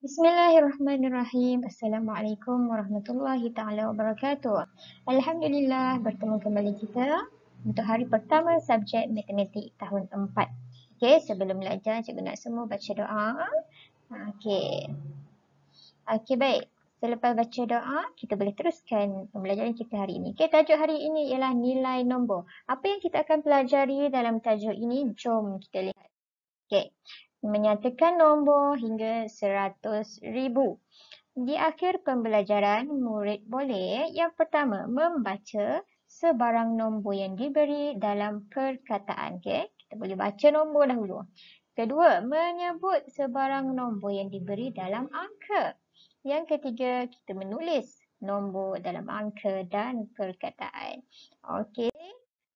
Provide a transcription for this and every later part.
Bismillahirrahmanirrahim. Assalamualaikum warahmatullahi taala wabarakatuh. Alhamdulillah bertemu kembali kita untuk hari pertama subjek matematik tahun 4. Okey, sebelum belajar cikgu nak semua baca doa. Okey. Okey, baik. Selepas baca doa, kita boleh teruskan pembelajaran kita hari ini. Okey, tajuk hari ini ialah nilai nombor. Apa yang kita akan pelajari dalam tajuk ini? Jom kita lihat. Okey. Menyatakan nombor hingga 100,000. Di akhir pembelajaran, murid boleh yang pertama membaca sebarang nombor yang diberi dalam perkataan. Okay? Kita boleh baca nombor dahulu. Kedua, menyebut sebarang nombor yang diberi dalam angka. Yang ketiga, kita menulis nombor dalam angka dan perkataan. Okey.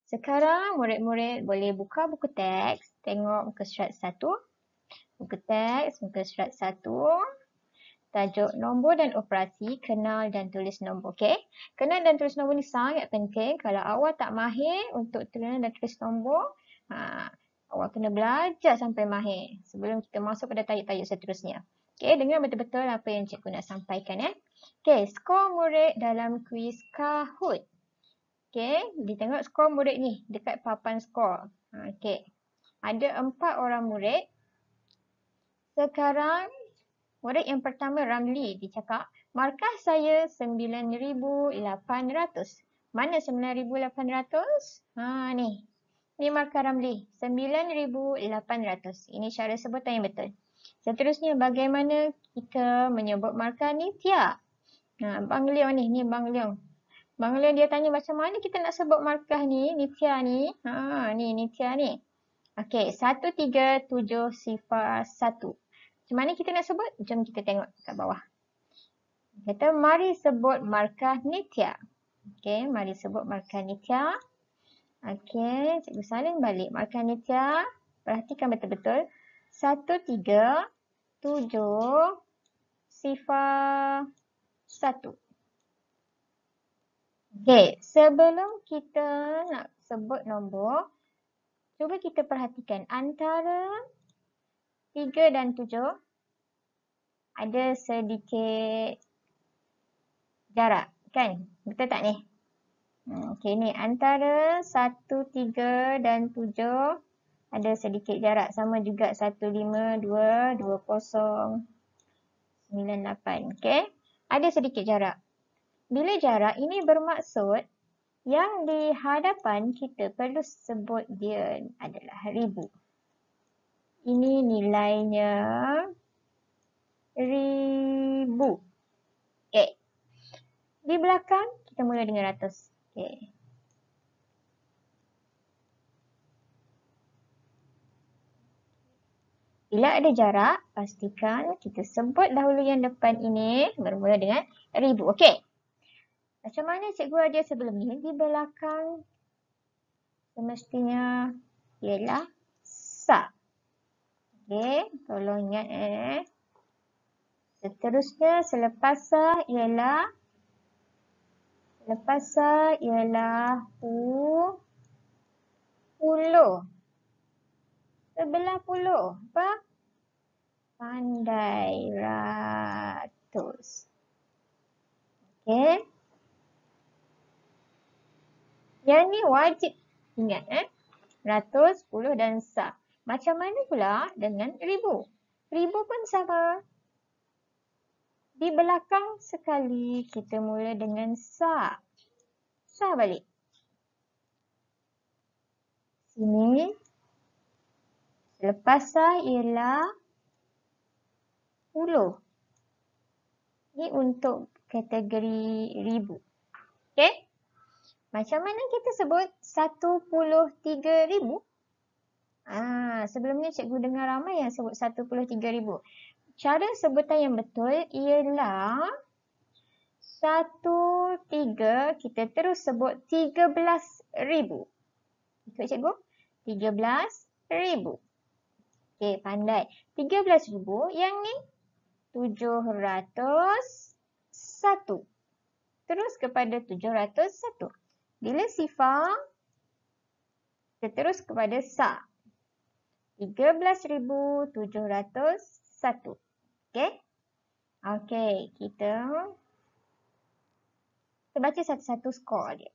Sekarang murid-murid boleh buka buku teks, tengok muka surat 1. Buku teks, muka surat 1. Tajuk nombor dan operasi, kenal dan tulis nombor. Okey. Kenal dan tulis nombor ni sangat penting. Kalau awak tak mahir untuk kenal dan tulis nombor, awak kena belajar sampai mahir sebelum kita masuk pada tajuk-tajuk seterusnya. Okey, dengar betul-betul apa yang cikgu nak sampaikan. Okey, skor murid dalam kuis Kahoot. Okey, ditengok skor murid ni dekat papan skor. Okey. Ada 4 orang murid. Sekarang murid yang pertama Ramli dia cakap, markah saya 9,800. Mana 9,800? Ni. Ni markah Ramli, 9,800. Ini cara sebutan yang betul. Seterusnya bagaimana kita menyebut markah Nitya? Bang Leong ni Bang Leong. Bang Leong dia tanya macam mana kita nak sebut markah ni, Nitya ni. Ni Nitya ni. Okey, 13701. Macam mana kita nak sebut? Jom kita tengok kat bawah. Kata, mari sebut markah Nitya. Okey, mari sebut markah Nitya. Okey, cikgu salin balik markah Nitya. Perhatikan betul-betul. 13701. Okey, sebelum kita nak sebut nombor, cuba kita perhatikan antara 3 dan 7 ada sedikit jarak, kan? Betul tak ni? Okey, ni antara 1, 3 dan 7 ada sedikit jarak. Sama juga 152, 20, 98. Okey, ada sedikit jarak. Bila jarak ini bermaksud yang di hadapan kita perlu sebut dia adalah ribu. Ini nilainya ribu. Okey. Di belakang kita mula dengan ratus. Okey. Bila ada jarak, pastikan kita sebut dahulu yang depan ini bermula dengan ribu. Okey. Macam mana cikgu ajar sebelum ni? Di belakang semestinya ialah sa. Okey, tolong ingat Seterusnya selepas sa ialah puluh. Sebelah puluh. Apa? Pandai ratus. Okey. Yang ni wajib ingat. Ratus, puluh dan sa. Macam mana pula dengan ribu? Ribu pun sama. Di belakang sekali kita mula dengan sa. Sa balik. Sini. Selepas sa ialah puluh. Ini untuk kategori ribu. Okey? Macam mana kita sebut 103,000? Sebelumnya cikgu dengar ramai yang sebut 103,000. Cara sebutan yang betul ialah 13 kita terus sebut 13,000. Ikut cikgu? 13,000. Okey, pandai. 13,000 yang ni 701. Terus kepada 701. Bila sifar, kita terus kepada sa. 13,701. Okey? Okey, kita baca satu-satu skor dia.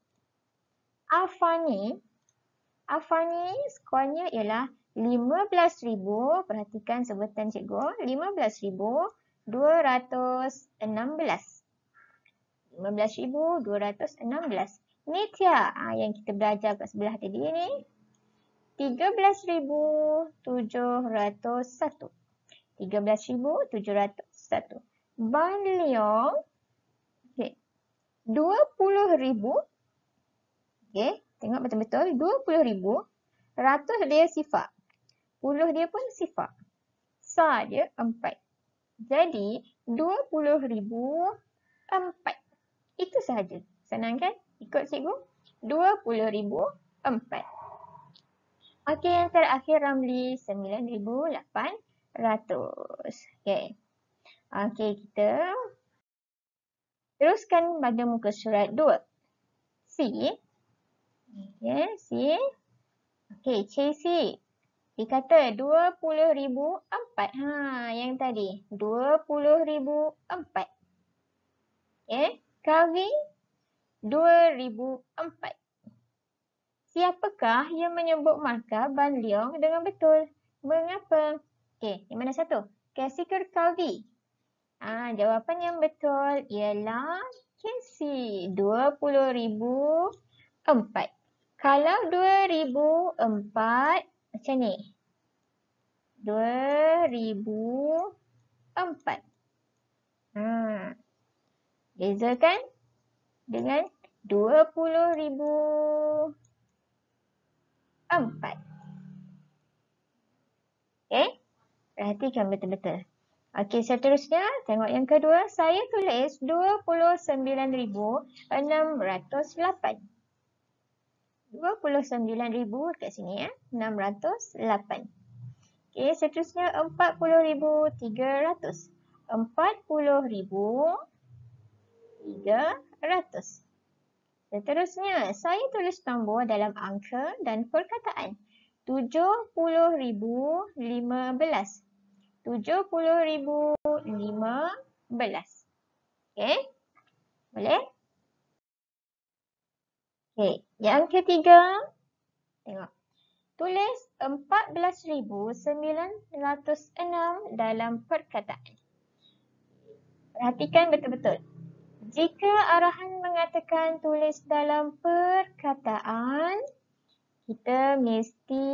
Afani skornya ialah 15,000. Perhatikan sebutan cikgu. 15,216. 15,216. Nitya yang kita belajar kat sebelah tadi ni 13,701. 13,701. Ban Leong, okay, 20,000. Okay, tengok betul-betul 20,000. 100 dia sifar. 10 dia pun sifar. Sa dia 4. Jadi 20,004. Itu sahaja. Senang kan? Ikut cikgu. 20,004. Okey, yang terakhir Ramli 9,800. Okey. Okey, kita teruskan pada muka surat 2. C. Okey, C. Okey, C. Dia kata 20,004. Yang tadi. 20,004. Okey, Kavi 2,004. Siapakah yang menyebut markah Ban Leong dengan betul? Mengapa? Okey, yang mana satu? Casey ke Kavi? Jawapan yang betul ialah Casey. 20,004. Kalau 2004 macam ni. 2004. Bezakan dengan 20,004. Okey? Perhatikan betul-betul. Okey, seterusnya tengok yang kedua. Saya tulis 29,608. 29,000 kat sini ya. 608. Okey, seterusnya 40,300. 40,300. Seterusnya, saya tulis nombor dalam angka dan perkataan. 70,015. 70,015. Okey? Boleh? Okey, yang ketiga. Tengok. Tulis 14,906 dalam perkataan. Perhatikan betul-betul. Jika arahan mengatakan tulis dalam perkataan, kita mesti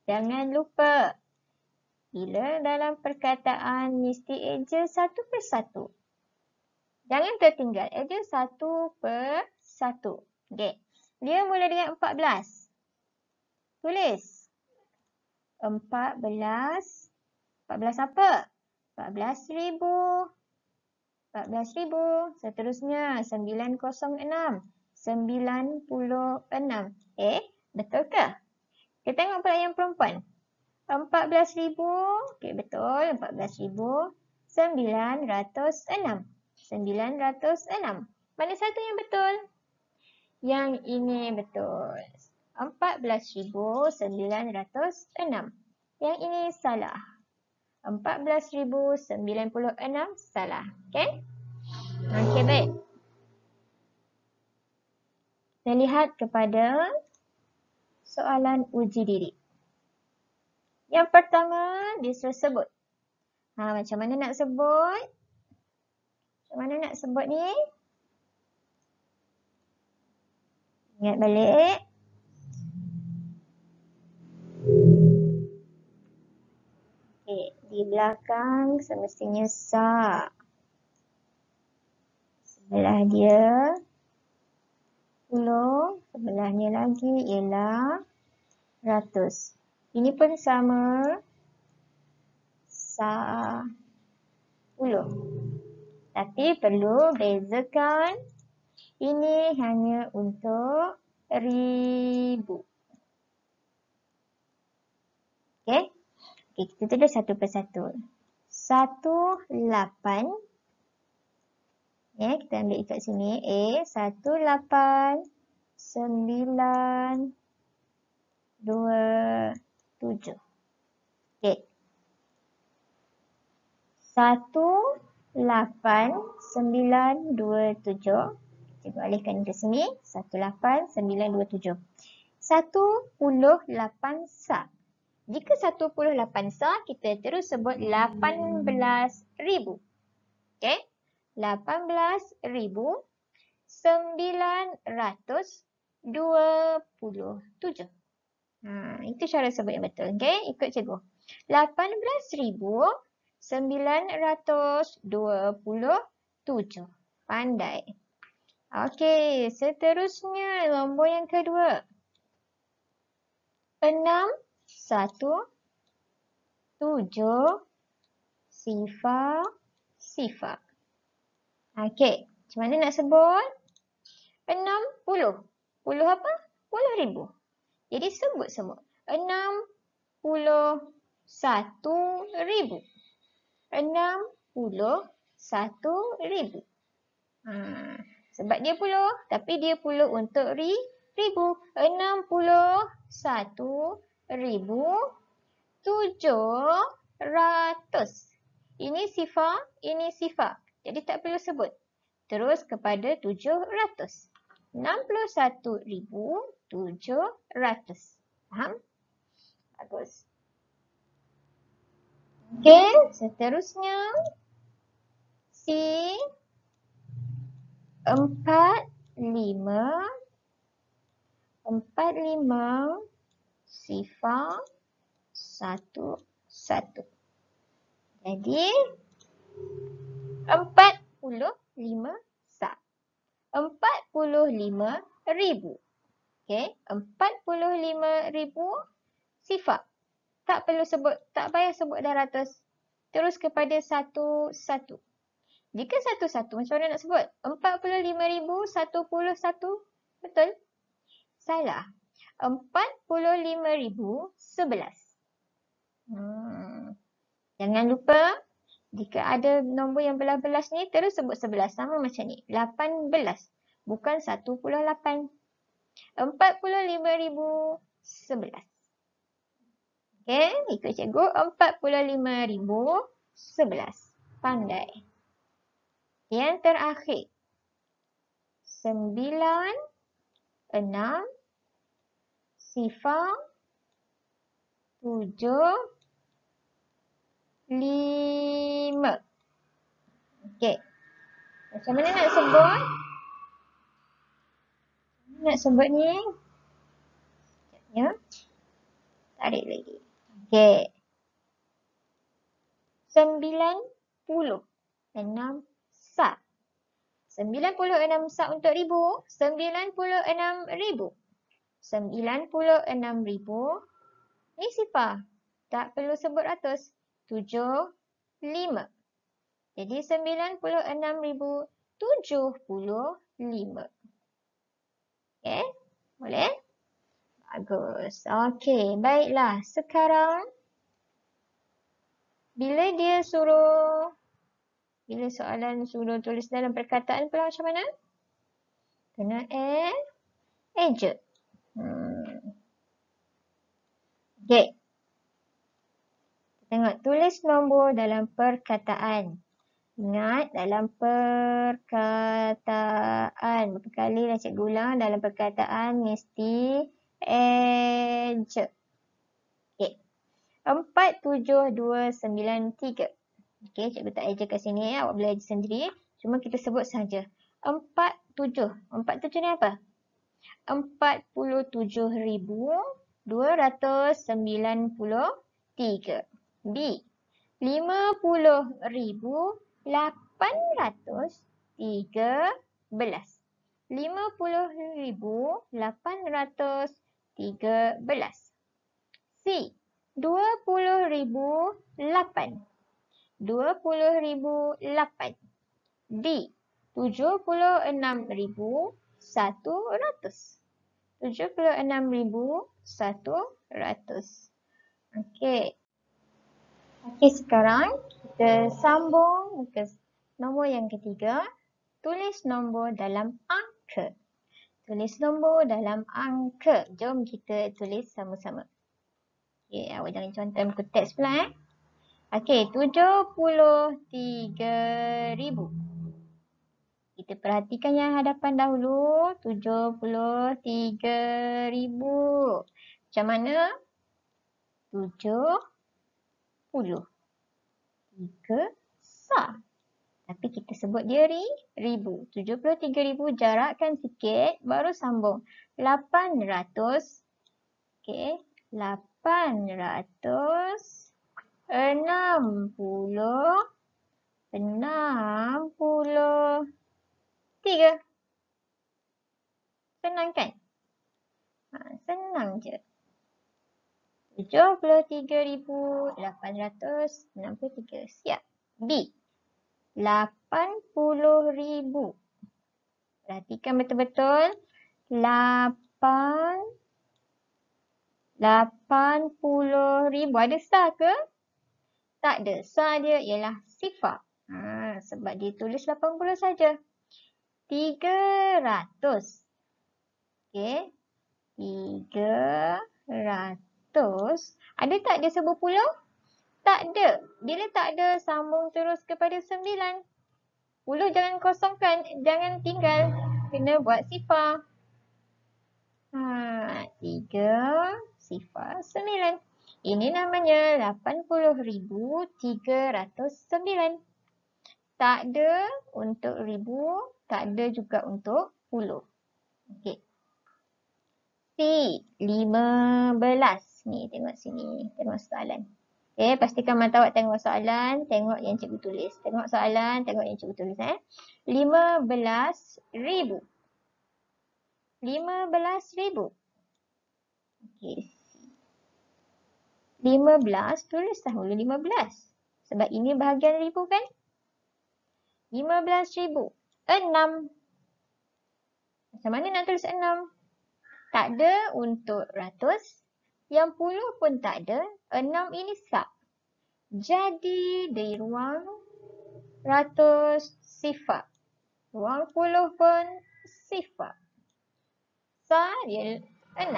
jangan lupa. Bila dalam perkataan mesti eja satu persatu. Jangan tertinggal. Eja satu persatu. Okey. Dia mula dengan 14. Tulis. 14. 14 apa? 14,000. 14,000. Seterusnya 906. 96. Betul ke? Kita tengok pula yang perempuan. 14,000. Okey, betul. 14,000. 906. 906. Mana satu yang betul? Yang ini betul. 14,906. Yang ini salah. 14,096 salah. Okey? Okey, baik. Kita lihat kepada soalan uji diri. Yang pertama, disuruh sebut. Macam mana nak sebut? Macam mana nak sebut ni? Ingat balik. Okey, di belakang semestinya sa. Sebelah dia 10. Sebelahnya lagi ialah 100. Ini pun sama. Sa 10. Tapi perlu bezakan. Ini hanya untuk 1,000. Okey. Okey, kita tulis satu persatu. 18. Ya, kita ambil kat sini. 18,927. Okey. 18,927. Cikgu alihkan ke sini. 18,927. 18 sah. Jika 18 sah, kita terus sebut 18,000. Okey? 18,927. Itu cara sebut yang betul. Okey? Ikut cikgu. 18,927. Pandai. Okey, seterusnya nombor yang kedua. 617 sifar. Okey, macam mana nak sebut? 60. 10 apa? 10,000. Jadi sebut semua. 61,000. 61,000. Sebab dia 10, tapi dia 10 untuk ribu. 61,700. Ini sifar, ini sifar. Jadi tak perlu sebut. Terus kepada 700. 61,700. Faham? Bagus. Okey, seterusnya. 45 sifar 11. Jadi 45 sah. 45,000. Okey, 45,000 sifar. Tak perlu sebut, tak payah sebut dah ratus. Terus kepada 11. Jika 11, macam mana nak sebut? 45,011. Betul? Salah. 45,011. Jangan lupa, jika ada nombor yang belas-belas ni, terus sebut 11. Sama macam ni. 18. Bukan 18. 45,011. Okey, ikut cikgu. 45,011. Pandai. Yang terakhir. 96 sifar 75. Okey. Macam mana nak sebut? Nak sebut ni? Ya. Tarik lagi. Okey. 96 sah. 96 sah untuk ribu. 96,000. 96,000. Ni sifar. Tak perlu sebut ratus. 75. Jadi 96,075. Okey. Boleh? Bagus. Okey. Baiklah. Sekarang. Bila soalan suruh tulis dalam perkataan pula macam mana? Kena ejek. Okey. Tengok, tulis nombor dalam perkataan. Ingat, dalam perkataan. Berapa kali dah cikgu ulang, dalam perkataan mesti ejek. Okey. 47293. Okey, cikgu tak ejek kat sini ya. Awak boleh ejek sendiri. Cuma kita sebut saja. 47. 47 ni apa? 47,293. B. 50,813. 50,813. C. 20,008. 20,008. D. 76,100. 76,100. Okey. Okey, sekarang kita sambung ke nombor yang ketiga. Tulis nombor dalam angka. Tulis nombor dalam angka. Jom kita tulis sama-sama. Okey, awak jangan contoh muka teks pula . Okey, 73,000. Kita perhatikan yang hadapan dahulu. 73,000. Macam mana? 73 sah. Tapi kita sebut dia ribu. 73,000 jarakkan sikit baru sambung. 800. Okey. 63. Senang kan? Senang je. 73,863. Siap. B. 80,000. Perhatikan betul-betul. 80,000. Ada sah ke? Tak ada. Sah dia ialah sifar. Sebab dia tulis 80 saja. 300. Okey. 300. Ada tak dia sebut puluh? Tak ada. Bila tak ada, sambung terus kepada 9. 10 jangan kosongkan. Jangan tinggal. Kena buat sifar. 3 sifar 9. Ini namanya 80,309. Tak ada untuk ribu. Tak ada juga untuk puluh. Okey. C. 15. Ni tengok sini. Tengok soalan. Okey, pastikan mata awak tengok soalan. Tengok yang cikgu tulis. Tengok soalan. Tengok yang cikgu tulis. 15,000. 15,000. Okey. 15. Tulis dahulu 15. Sebab ini bahagian ribu kan? 15,000. 6. Macam mana nak tulis 6? Tak ada untuk ratus. Yang puluh pun tak ada. 6 ini sah. Jadi di ruang ratus sifar. Ruang puluh pun sifar. Sah dia 6.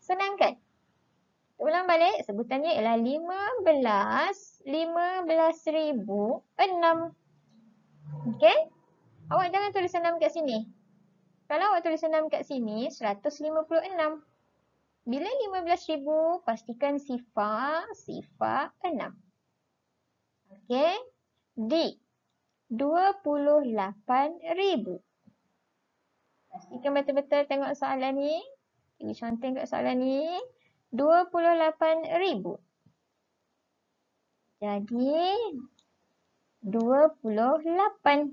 Senang kan? Ulang balik. Sebutannya ialah 15,006. Okey? Awak jangan tulis 6 kat sini. Kalau awak tulis 6 kat sini, 156. Bila 15,000, pastikan sifar 6. Okey? D. 28,000. Pastikan betul-betul tengok soalan ni. Cikgu conteng kat soalan ni. 28,000. Jadi 28.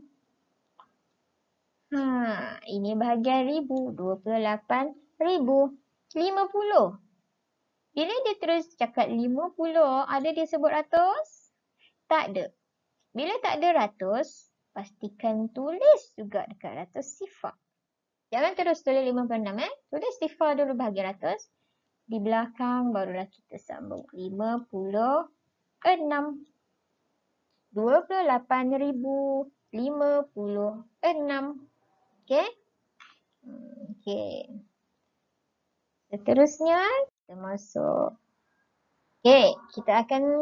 Ini bahagian ribu. 28,000. 50. Bila dia terus cakap 50, ada dia sebut ratus? Tak ada. Bila tak ada ratus, pastikan tulis juga dekat ratus sifar. Jangan terus tulis 56. Tulis sifar dulu bahagian ratus. Di belakang barulah kita sambung. 56. 28,056. Okey? Okey. Seterusnya, kita masuk. Okey,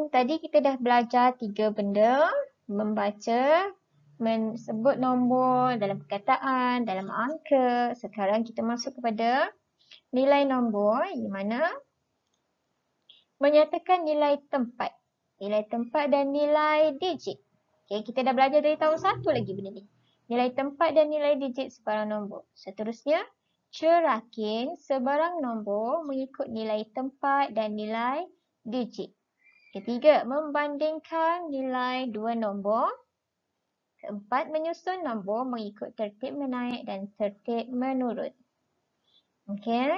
tadi kita dah belajar 3 benda. Membaca, sebut nombor dalam perkataan, dalam angka. Sekarang kita masuk kepada nilai nombor, di mana menyatakan nilai tempat. Nilai tempat dan nilai digit. Okey, kita dah belajar dari tahun 1 lagi benda ni. Nilai tempat dan nilai digit sebarang nombor. Seterusnya, cerakin sebarang nombor mengikut nilai tempat dan nilai digit. Ketiga, membandingkan nilai dua nombor. Keempat, menyusun nombor mengikut tertib menaik dan tertib menurun. Okey.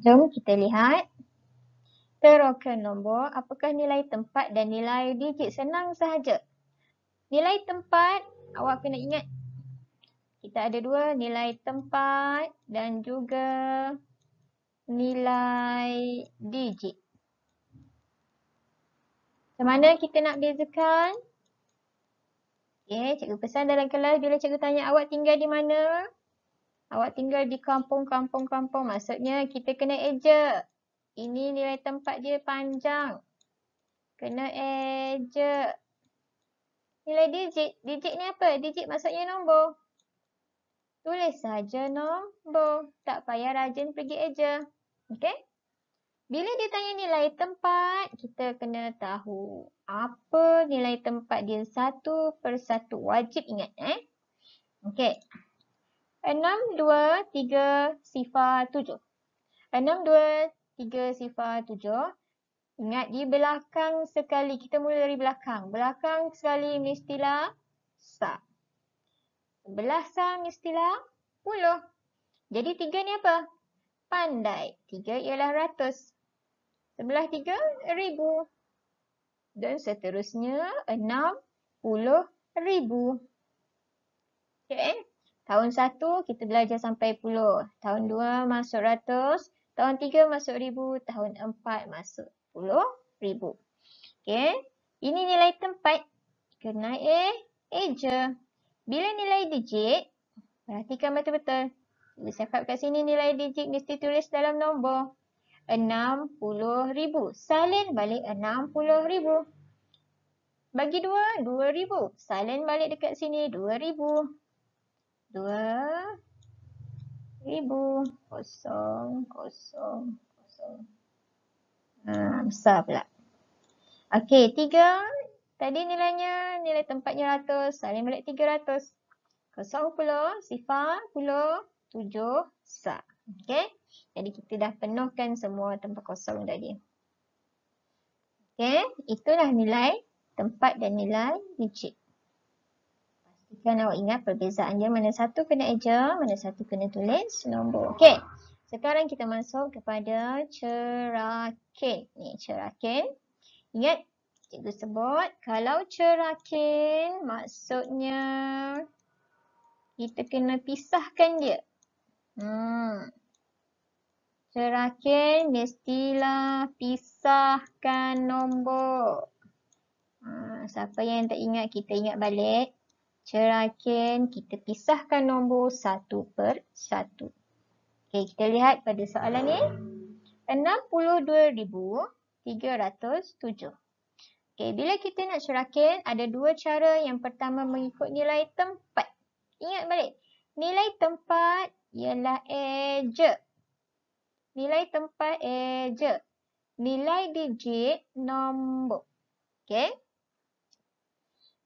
Jom kita lihat. Teroka nombor, apakah nilai tempat dan nilai digit? Senang sahaja. Nilai tempat, awak kena ingat. Kita ada dua, nilai tempat dan juga nilai digit. Macam mana kita nak bezakan? Okey, cikgu pesan dalam kelas bila cikgu tanya awak tinggal di mana? Awak tinggal di kampung. Maksudnya kita kena eja. Ini nilai tempat dia panjang. Kena ejek. Nilai digit. Digit ni apa? Digit maksudnya nombor. Tulis saja nombor. Tak payah rajin pergi eja. Okey? Bila dia tanya nilai tempat, kita kena tahu apa nilai tempat dia satu persatu. Wajib ingat. Okey. 6, 2, 3, 0, 7. 6, 2, 3, 0, 7. Ingat di belakang sekali. Kita mula dari belakang. Belakang sekali mestilah sa. Sebelah sa mestilah 10. Jadi 3 ni apa? Pandai. 3 ialah ratus. Sebelah 3, 1000. Dan seterusnya 60,000. Okay. Tahun 1 kita belajar sampai 10. Tahun 2 masuk ratus. Tahun 3 masuk 1000. Tahun 4 masuk 10,000. Okay. Ini nilai tempat. Kena eja. Bila nilai digit, perhatikan betul-betul. Dia cakap kat sini nilai digit mesti tulis dalam nombor. 60,000. Salin balik 60,000. Bagi 2, 2,000. Salin balik dekat sini 2,000. 2,000. Kosong, kosong, kosong. Besar pula. Okey, 3. Tadi nilainya, nilai tempatnya ratus. Salin balik 300. 0, 0, 7, sa. Okey. Jadi kita dah penuhkan semua tempat kosong tadi. Okey. Itulah nilai tempat dan nilai digit. Pastikan awak ingat perbezaan dia. Mana satu kena eja, mana satu kena tulis nombor. Okey. Sekarang kita masuk kepada cerakin. Ni cerakin. Ingat cikgu sebut kalau cerakin maksudnya kita kena pisahkan dia. Cerakin mestilah pisahkan nombor. Siapa yang tak ingat, kita ingat balik. Cerakin kita pisahkan nombor satu per satu. Okey, kita lihat pada soalan ni. 62,307. Okey, bila kita nak cerakin, ada dua cara. Yang pertama mengikut nilai tempat. Ingat balik. Nilai tempat ialah eja. Nilai tempat eja. Nilai digit nombor. Okey.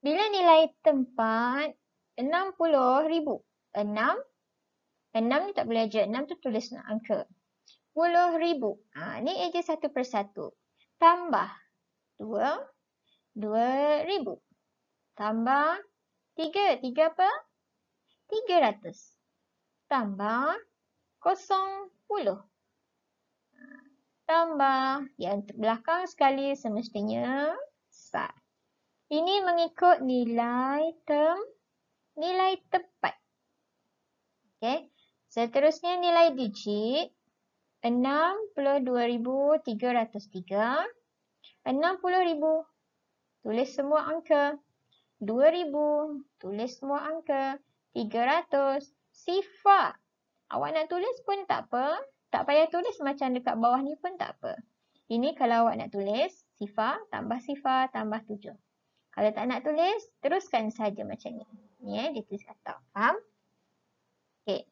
Bila nilai tempat 60,000. 6 ni tak boleh eja. 6 tu tulis nak angka. 10,000. Ni eja satu persatu. Tambah 2, 2,000. Tambah 3. 3 apa? 300. Tambah 0,10. Tambah yang belakang sekali semestinya sa. Ini mengikut nilai tempat. Okey. Seterusnya nilai digit 62,303. 60,000. Tulis semua angka. 2,000. Tulis semua angka. 300. Sifar. Awak nak tulis pun tak apa. Tak payah tulis macam dekat bawah ni pun tak apa. Ini kalau awak nak tulis, sifar, tambah 7. Kalau tak nak tulis, teruskan saja macam ni. Ni dia tulis atas. Faham? Okey.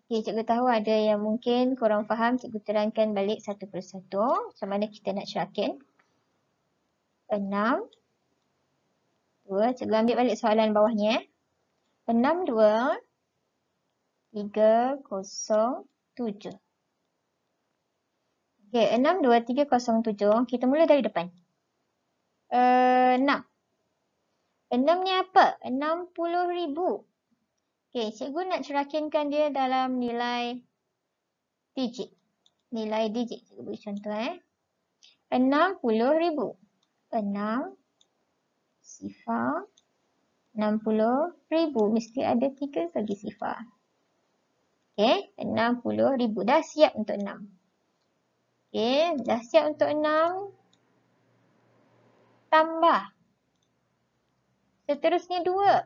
Okey, cikgu tahu ada yang mungkin korang faham. Cikgu terangkan balik satu persatu. Macam mana kita nak cerakin. 6. 2. Cikgu ambil balik soalan bawah ni. 6, 2. 307. Okey, 62307. Kita mula dari depan. 6. 6 ni apa? 60,000. Okey, cikgu nak cerakinkan dia dalam nilai digit. Nilai digit. Cikgu beri contoh 60,000. 6 sifar 60,000. Mesti ada 3 lagi sifar. Okey, 60,000. Dah siap untuk 6. Okey, dah siap untuk 6. Tambah. Seterusnya 2.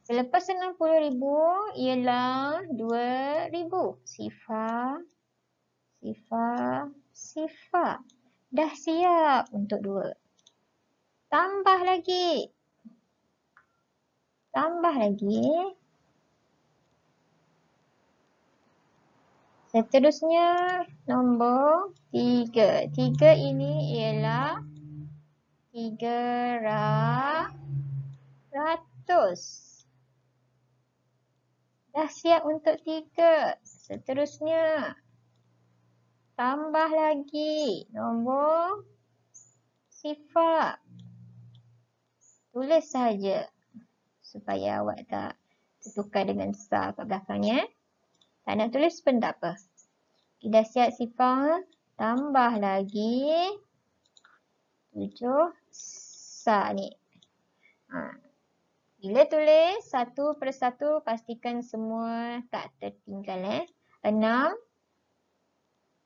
Selepas 60,000 ialah 2,000. Sifar sifar, sifar. Dah siap untuk 2. Tambah lagi. Tambah lagi. Seterusnya nombor 3. 3 ini ialah 300. Dah siap untuk 3. Seterusnya tambah lagi nombor sifar. Tulis saja supaya awak tak tertukar dengan star kat belakangnya. Tak nak tulis pun tak apa. Dah siap sifar. Tambah lagi 7 star ni. Bila tulis satu persatu, pastikan semua tak tertinggal. 6,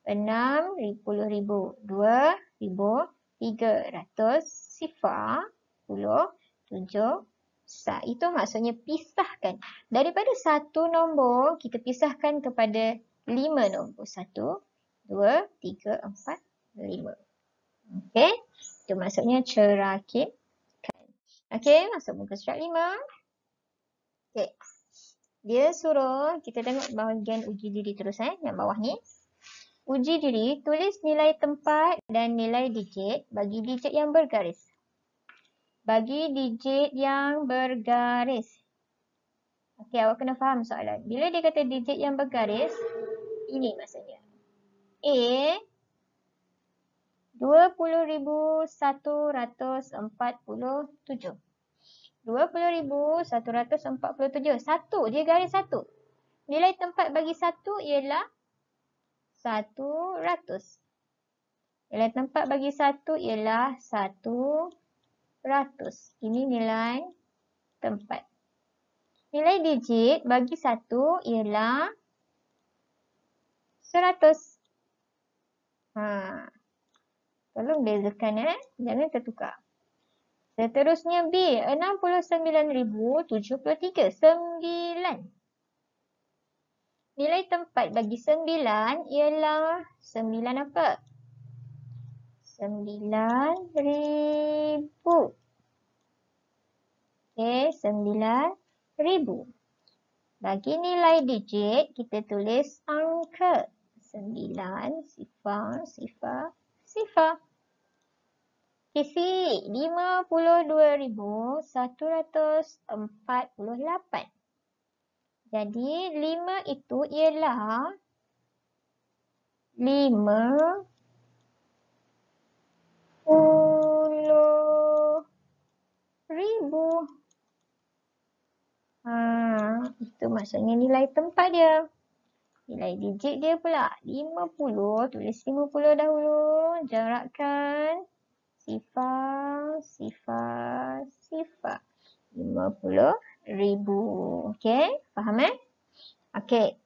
10,000, 2,300, sifar, 7 star. Itu maksudnya pisahkan. Daripada satu nombor, kita pisahkan kepada 5 nombor. 1, 2, 3, 4, 5. Okey, itu maksudnya cerakitkan. Okey, masuk muka surat 5. Okey. Dia suruh kita tengok bahagian uji diri terus yang bawah ni. Uji diri, tulis nilai tempat dan nilai digit bagi digit yang bergaris. Bagi digit yang bergaris. Okey, awak kena faham soalan. Bila dia kata digit yang bergaris, ini maksudnya. A 20,147. 20,147. Satu, dia garis 1. Nilai tempat bagi 1 ialah 100. Nilai tempat bagi 1 ialah 100. Ini nilai tempat. Nilai digit bagi 1 ialah 100. Tolong bezakan jangan tertukar. Seterusnya B, 69,073. 9. Nilai tempat bagi 9 ialah 9 apa? 9,000. Okey, 9,000. Bagi nilai digit, kita tulis angka. 9, sifar, sifar, sifar. Isi 52,148. Jadi 5 itu ialah 50,000. Itu maksudnya nilai tempat dia. Nilai digit dia pula 50. Tulis 50 dahulu. Jarakkan. Sifar, sifar, sifar. 50,000. Okey, faham Okey.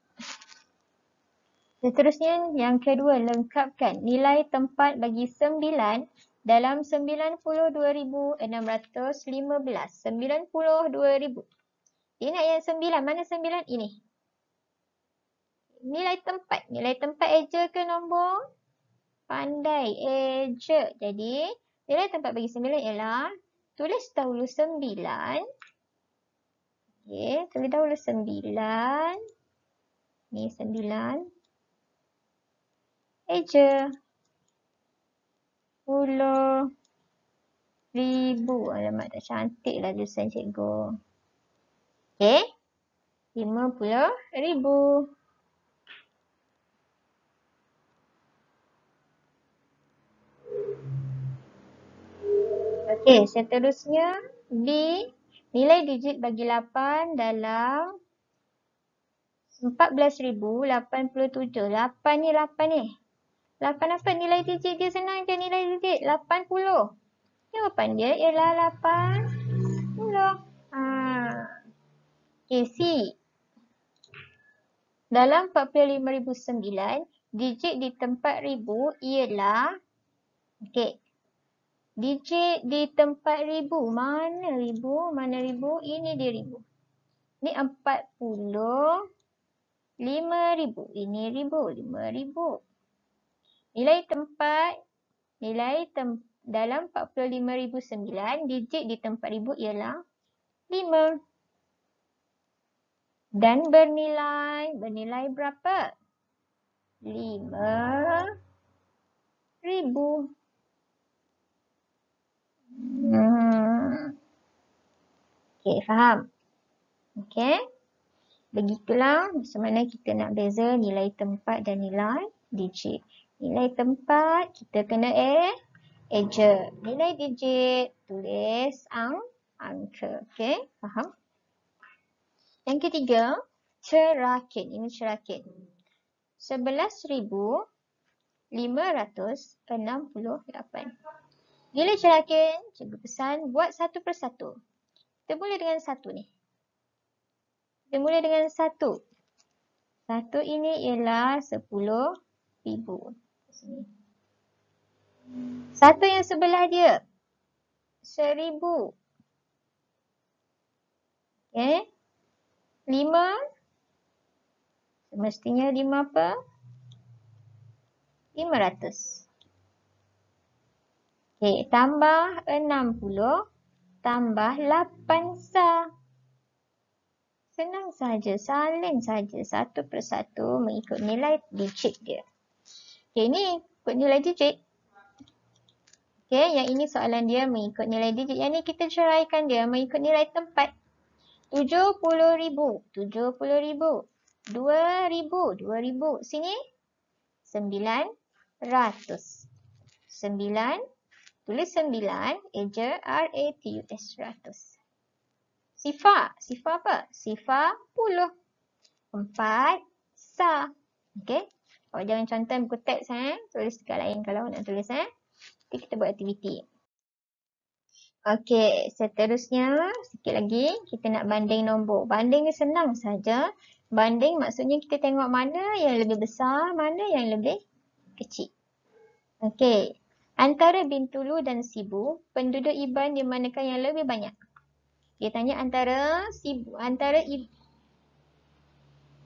Seterusnya yang kedua, lengkapkan nilai tempat bagi 9 dalam 92,615. 92,000. Dia nak yang 9. Mana 9? Ini. Nilai tempat. Nilai tempat eja ke nombor? Pandai. Eja. Jadi, nilai tempat bagi 9 ialah, tulis dahulu 9. Okey, tulis dahulu 9. Ni 9. Eja. 10,000. Alamak, tak cantik lah tulisan cikgu. Okey. 50,000. Okey, seterusnya B. Nilai digit bagi 8 dalam 14,087. 8 ni. 8 apa? Nilai digit dia senang je. Nilai digit 80. Jawapan dia ialah 80. Okey, C. Dalam 45,009, digit di tempat ribu ialah, okey, digit di tempat ribu. Mana ribu? Mana ribu? Ini dia ribu. Ni 45,000. Ini ribu. 5,000. dalam 45,009, digit di tempat ribu ialah 5. Dan bernilai berapa? 5,000. Okey, faham? Okey. Begitulah macam mana kita nak beza nilai tempat dan nilai digit. Nilai tempat kita kena eja. Nilai digit tulis angka. Okey, faham? Yang ketiga, cerakin. Ini cerakin. 11,568. Bila cerakin, cikgu pesan buat satu persatu. Kita mula dengan satu ni. Kita mula dengan satu. Satu ini ialah 10,000. Satu yang sebelah dia 1,000. Okey. 5. Semestinya 5 apa? 500. Okey, tambah 60 tambah 8 sah. Senang saja, salin saja satu persatu mengikut nilai digit dia. Okey, ini ikut nilai digit. Okey, yang ini soalan dia mengikut nilai digit. Yang ni kita ceraikan dia mengikut nilai tempat. 70,000, 70,000. 2,000, 2,000. Sini 900. 9, tulis 9, eja R-A-T-U-S, 100. Sifar apa? Sifar puluh. 4 sah. Okey. Awak jangan contoh buku teks tulis dekat lain kalau nak tulis Nanti kita buat aktiviti. Okey, seterusnya sikit lagi kita nak banding nombor. Banding ni senang saja. Banding maksudnya kita tengok mana yang lebih besar, mana yang lebih kecil. Okey. Antara Bintulu dan Sibu, penduduk Iban di manakah yang lebih banyak? Dia tanya antara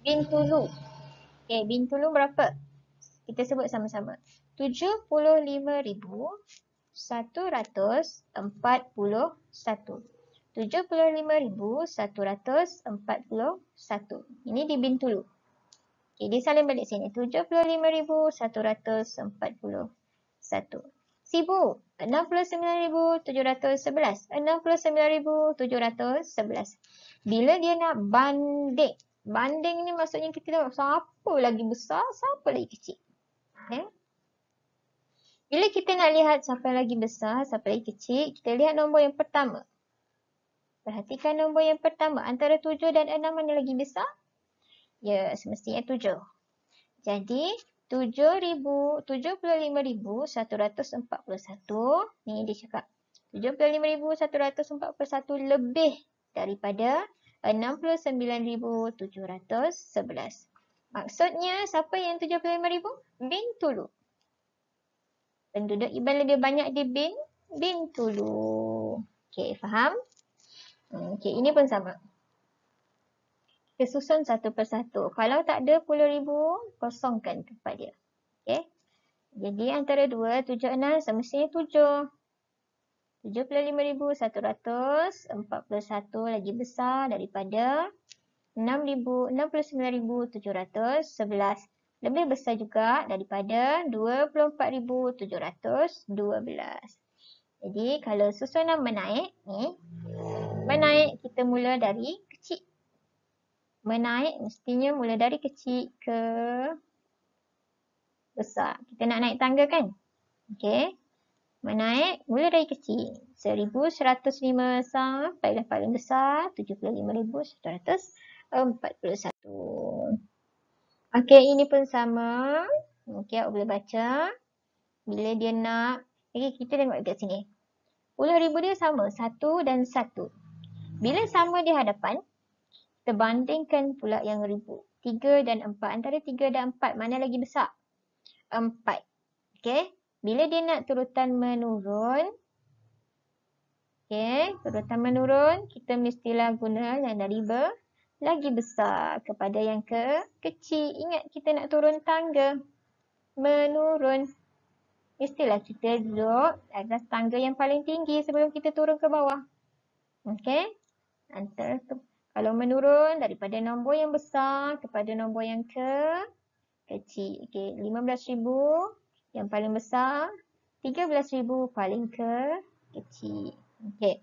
Bintulu. Okey, Bintulu berapa? Kita sebut sama-sama. 75,141. 75,141. Ini di Bintulu. Okey, dia salin balik sini. 75,141. Sibu 69,711. 69,711. Bila dia nak banding. Banding ni maksudnya kita tengok siapa lagi besar, siapa lagi kecil. Okay. Bila kita nak lihat siapa lagi besar, siapa lagi kecil, kita lihat nombor yang pertama. Perhatikan nombor yang pertama. Antara 7 dan 6 mana lagi besar? Ya, semestinya 7. Jadi, 75,141. Ni dia cakap. 75,141 lebih daripada 69,711. Maksudnya, siapa yang 75,000? Bintulu. Penduduk Iban lebih banyak di Bintulu. Okey, faham? Okey, ini pun sama. Kita susun satu persatu. Kalau tak ada 10,000, kosongkan tempat dia. Okey. Jadi antara 2, 7, 6 semestinya 7. 75,141 lagi besar daripada 69,711. Lebih besar juga daripada 24,712. Jadi kalau susunan menaik ni, menaik kita mula dari kecil. Menaik mestinya mula dari kecil ke besar. Kita nak naik tangga kan? Okey. Menaik mula dari kecil. 1,105 sampailah paling besar 75,141. Okey, ini pun sama. Okey, awak boleh baca. Bila dia nak, kita tengok dekat sini. 10,000 dia sama, 1 dan 1. Bila sama di hadapan, kita bandingkan pula yang ribu. 3 dan 4. Antara 3 dan 4, mana lagi besar? 4. Okey. Bila dia nak turutan menurun, turutan menurun, kita mestilah guna yang dari lagi besar kepada yang kecil. Ingat kita nak turun tangga. Menurun. mestilah kita duduk atas tangga yang paling tinggi sebelum kita turun ke bawah. Okey? Kalau menurun daripada nombor yang besar kepada nombor yang kecil. Okey, 15,000 yang paling besar, 13,000 paling kecil. Okey.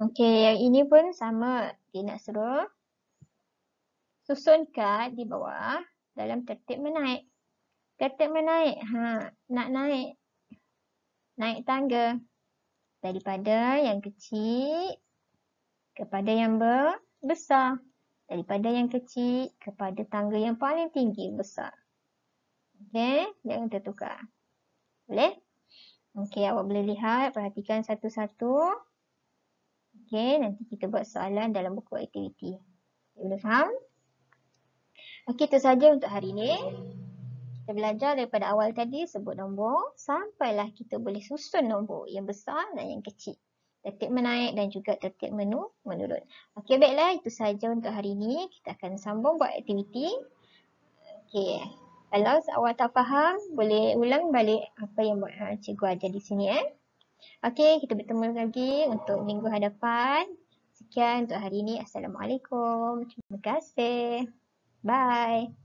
Okey, yang ini pun sama. Dia nak suruh susun kad di bawah dalam tertib menaik. Tertib menaik. Nak naik tangga daripada yang kecil kepada yang besar. Daripada yang kecil kepada tangga yang paling tinggi besar. Okey, jangan tertukar. Boleh? Okey, awak boleh lihat, perhatikan satu-satu. Okey, nanti kita buat soalan dalam buku aktiviti. Boleh faham? Okey, itu saja untuk hari ini. Kita belajar daripada awal tadi sebut nombor sampailah kita boleh susun nombor yang besar dan yang kecil. Tertib menaik dan juga tertib menurun. Okey, baiklah, itu saja untuk hari ini. Kita akan sambung buat aktiviti. Okey. Kalau awak tak faham, boleh ulang balik apa yang cikgu ajar di sini. Okey, kita bertemu lagi untuk minggu hadapan. Sekian untuk hari ini. Assalamualaikum. Terima kasih. Bye.